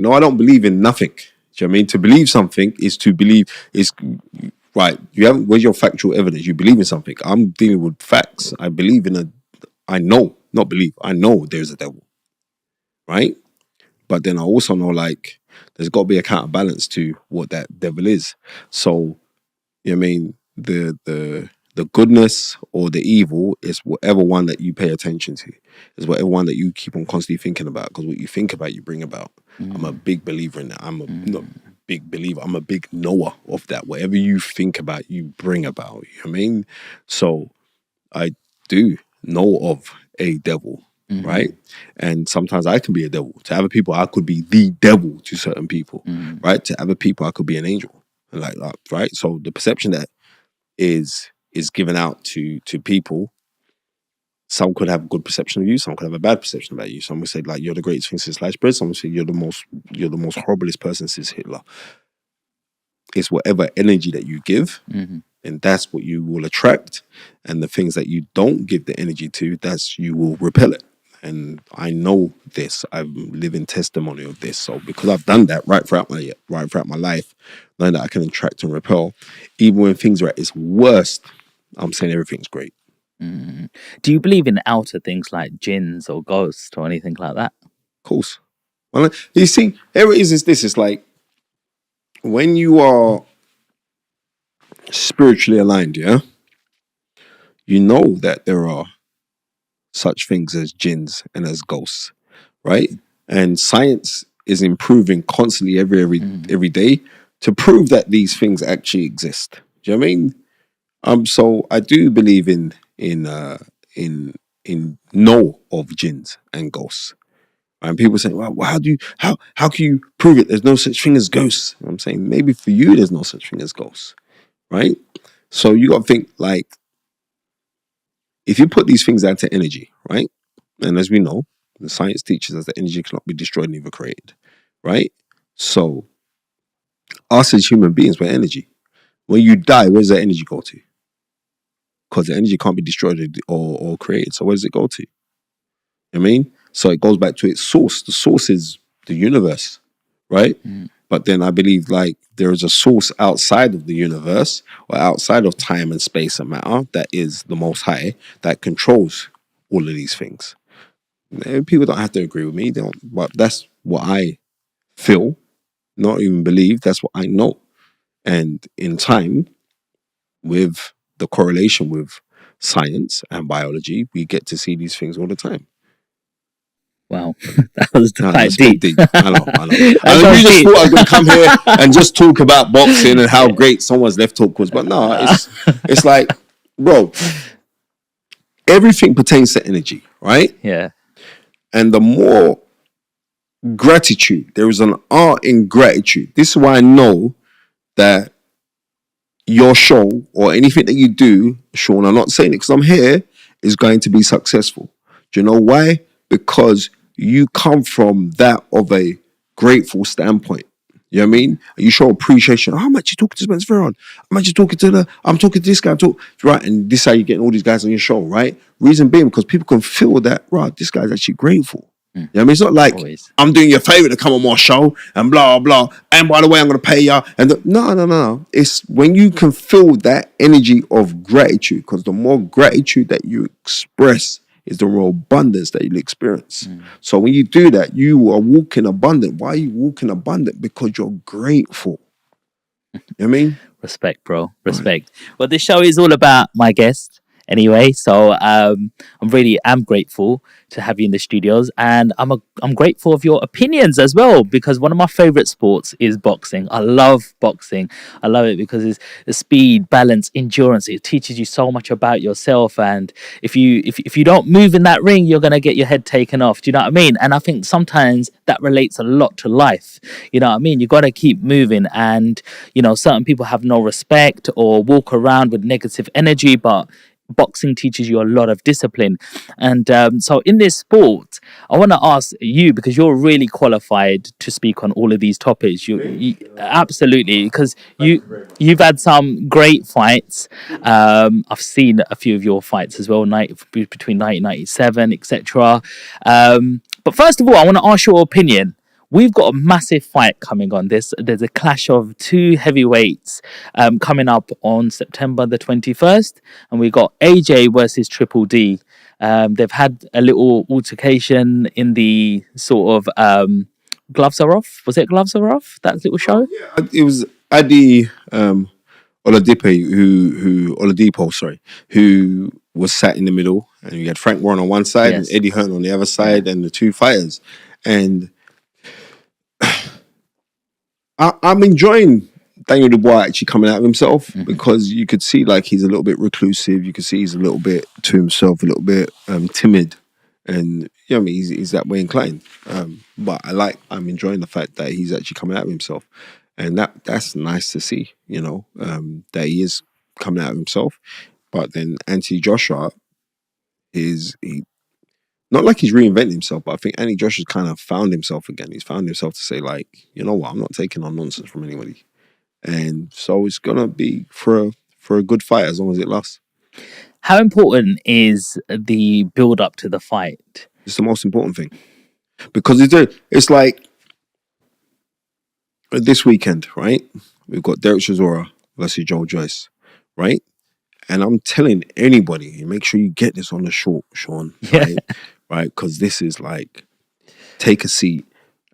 No, I don't believe in nothing. Do you know what I mean? To believe something is to believe is right. You haven't. Where's your factual evidence? You believe in something. I'm dealing with facts. I believe in a. I know, not believe. I know there's a devil, right? But then I also know like there's got to be a counterbalance to what that devil is. So you know what I mean the goodness or the evil is whatever one that you pay attention to. Is whatever one that you keep on constantly thinking about. Because what you think about, you bring about. I'm a big believer in that. I'm a not big believer. I'm a big knower of that. Whatever you think about, you bring about. You know what I mean? So I do know of a devil, right? And sometimes I can be a devil. To other people, I could be the devil to certain people, right? To other people, I could be an angel, like that, right? So the perception that is given out to people, some could have a good perception of you, some could have a bad perception about you. Some would say like you're the greatest thing since sliced bread. Some would say you're the most horriblest person since Hitler. It's whatever energy that you give. And that's what you will attract. And the things that you don't give the energy to, that's you will repel it. And I know this. I'm living testimony of this. So because I've done that right throughout my life, knowing that I can attract and repel, even when things are at its worst, I'm saying everything's great. Do you believe in outer things like jinns or ghosts or anything like that? Of course. Well, you see, here it is this. It's like when you are spiritually aligned, yeah, you know that there are such things as jinns and as ghosts, right? And science is improving constantly every day to prove that these things actually exist. Do you know what I mean? So I do believe in know of jinns and ghosts. And people say, well, how can you prove it? There's no such thing as ghosts. And I'm saying maybe for you there's no such thing as ghosts, right? So you got to think like if you put these things out to energy, right? And as we know, the science teaches us that energy cannot be destroyed, neither created, right? So us as human beings, we're energy. When you die, where does that energy go to? Because the energy can't be destroyed or created. So where does it go to? I mean, so it goes back to its source. The source is the universe, right? But then I believe like there is a source outside of the universe or outside of time and space and matter that is the Most High that controls all of these things. And people don't have to agree with me, but that's what I feel, not even believe. That's what I know. And in time, with the correlation with science and biology, we get to see these things all the time. Wow, that was quite That's deep. deep. I know. And That you was just deep. thought I was going to come here and just talk about boxing and how great someone's left hook was, but no, it's like, bro, everything pertains to energy, right? Yeah. And the more gratitude, there is an art in gratitude. This is why I know that your show or anything that you do, Sean, I'm not saying it because I'm here, is going to be successful. Do you know why? Because you come from that of a grateful standpoint. You know what I mean? You show appreciation. How much you talking to Spencer Fearon? How much you talking to I'm talking to this guy, right? And this is how you're getting all these guys on your show, right? Reason being, because people can feel that, right, this guy's actually grateful. You know what I mean? It's not like Always. I'm doing you a favor to come on my show and blah, blah. And by the way, I'm going to pay you. And no. It's when you can feel that energy of gratitude, because the more gratitude that you express is the more abundance that you'll experience. So when you do that, you are walking abundant. Why are you walking abundant? Because you're grateful. You know what I mean? Respect, bro. Respect. Right. Well, this show is all about my guest anyway. So I'm grateful to have you in the studios, and I'm grateful of your opinions as well, because one of my favorite sports is boxing. I love boxing. I love it because it's the speed, balance, endurance. It teaches you so much about yourself, and if you don't move in that ring, you're gonna get your head taken off. Do you know what I mean? And I think sometimes that relates a lot to life. You know what I mean? You got to keep moving, and you know, certain people have no respect or walk around with negative energy, but boxing teaches you a lot of discipline. And so in this sport, I want to ask you, because you're really qualified to speak on all of these topics. You absolutely, because you've had some great fights. I've seen a few of your fights as well, between 1997, etc. But first of all, I want to ask your opinion. we've got a massive fight coming on. There's a clash of two heavyweights coming up on September the 21st, and we got AJ versus Triple D. They've had a little altercation in the sort of Gloves Are Off. Was it Gloves Are Off? That little show? Yeah, it was Adi Oladipo, sorry, who was sat in the middle, and you had Frank Warren on one side and Yes. Eddie Hearn on the other side, and the two fighters. And I'm enjoying Daniel Dubois actually coming out of himself, because you could see like he's a little bit reclusive. You could see he's a little bit to himself, a little bit timid, and you know what I mean, he's that way inclined. But I'm enjoying the fact that he's actually coming out of himself, and that's nice to see. You know, that he is coming out of himself. But then Anthony Joshua he not like he's reinvented himself, but I think Anthony Joshua's kind of found himself again. He's found himself to say like, you know what, I'm not taking on nonsense from anybody. And so it's gonna be for a good fight as long as it lasts. How important is the build up to the fight? It's the most important thing, because it's like this weekend, right? We've got Derek Chisora versus Joe Joyce, right? And I'm telling anybody, make sure you get this on the short, Sean, right? Right, because this is like, take a seat,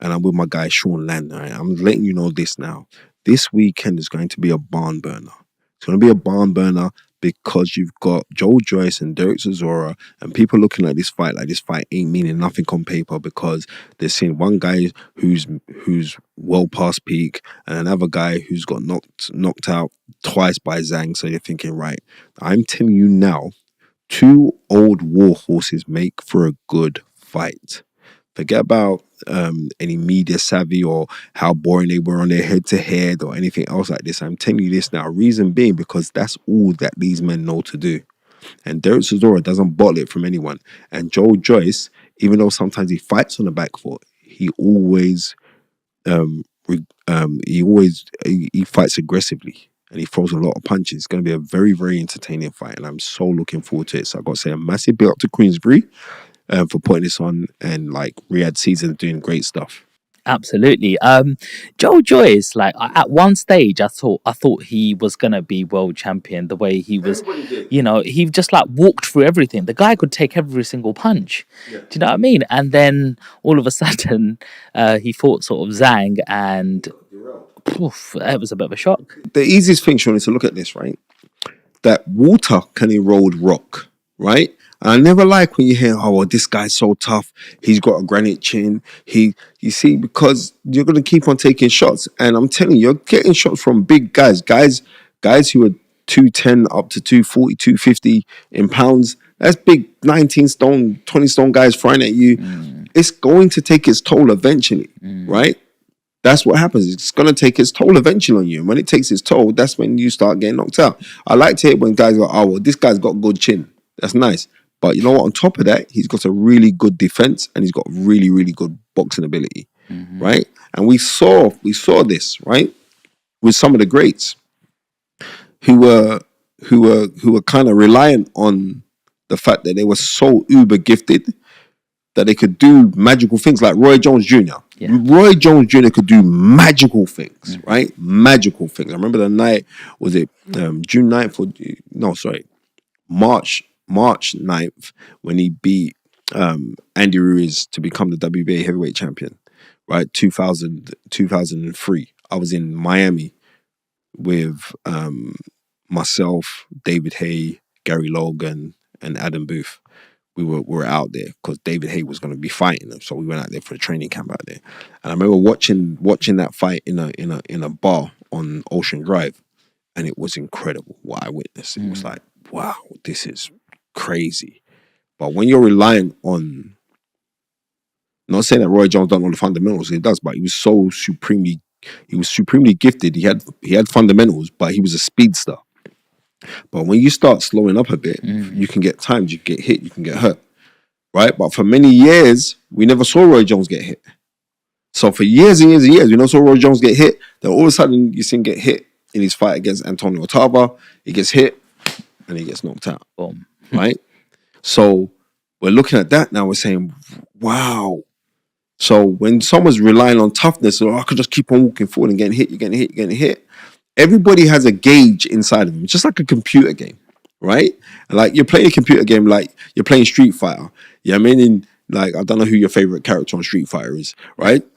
and I'm with my guy Sean Land. Right? I'm letting you know this now. This weekend is going to be a barn burner. It's going to be a barn burner because you've got Joe Joyce and Derek Chisora, and people looking at this fight like this fight ain't meaning nothing on paper, because they're seeing one guy who's well past peak and another guy who's got knocked out twice by Zhang. So you're thinking, right, I'm telling you now, two old war horses make for a good fight. Forget about any media savvy or how boring they were on their head-to-head or anything else like this. I'm telling you this now. Reason being, because that's all that these men know to do. And Derek Chisora doesn't bottle it from anyone. And Joe Joyce, even though sometimes he fights on the back foot, he always he fights aggressively. And he throws a lot of punches. It's going to be a very, very entertaining fight. And I'm so looking forward to it. So I've got to say a massive big up to Queensbury for putting this on. And like Riyadh Season doing great stuff. Absolutely. Joe Joyce, like at one stage I thought he was gonna be world champion. The way he was, he just like walked through everything. The guy could take every single punch. Yeah. Do you know what I mean? And then all of a sudden he fought sort of Zhang, and poof, it was a bit of a shock. The easiest thing, Sean, is to look at this, right? That water can erode rock, right? And I never like when you hear, oh, well, this guy's so tough. He's got a granite chin. You see, because you're going to keep on taking shots. And I'm telling you, you're getting shots from big guys who are 210 up to 240, 250 in pounds. That's big 19 stone, 20 stone guys flying at you. It's going to take its toll eventually, right? That's what happens. It's going to take its toll eventually on you. And when it takes its toll, that's when you start getting knocked out. I like to hear when guys go, oh, well, this guy's got a good chin. That's nice. But you know what? On top of that, he's got a really good defense, and he's got really, really good boxing ability, right? And we saw this, right, with some of the greats who were kind of reliant on the fact that they were so uber gifted that they could do magical things, like Roy Jones Jr. Yeah. Roy Jones Jr. could do magical things, right? Magical things. I remember the night, was it June 9th or, no, sorry, March 9th, when he beat Andy Ruiz to become the WBA heavyweight champion, right? 2003. I was in Miami with myself, David Hay, Gary Logan, and Adam Booth. We were out there because David Hay was going to be fighting them, so we went out there for a training camp out there. And I remember watching that fight in a bar on Ocean Drive, and it was incredible what I witnessed. It was like, wow, this is crazy. But when you're relying on, not saying that Roy Jones don't know the fundamentals, he does, but he was supremely gifted. He had fundamentals, but he was a speedster. But when you start slowing up a bit, you can get timed, you get hit, you can get hurt, right? But for many years, we never saw Roy Jones get hit. So for years and years and years, we never saw Roy Jones get hit. Then all of a sudden, you see him get hit in his fight against Antonio Otava. He gets hit, and he gets knocked out. Right? So we're looking at that now. We're saying, wow. So when someone's relying on toughness, or I could just keep on walking forward and getting hit, you're getting hit. Everybody has a gauge inside of them, just like a computer game, right? Like you're playing a computer game, like you're playing Street Fighter. Yeah, I mean, like I don't know who your favorite character on Street Fighter is, right?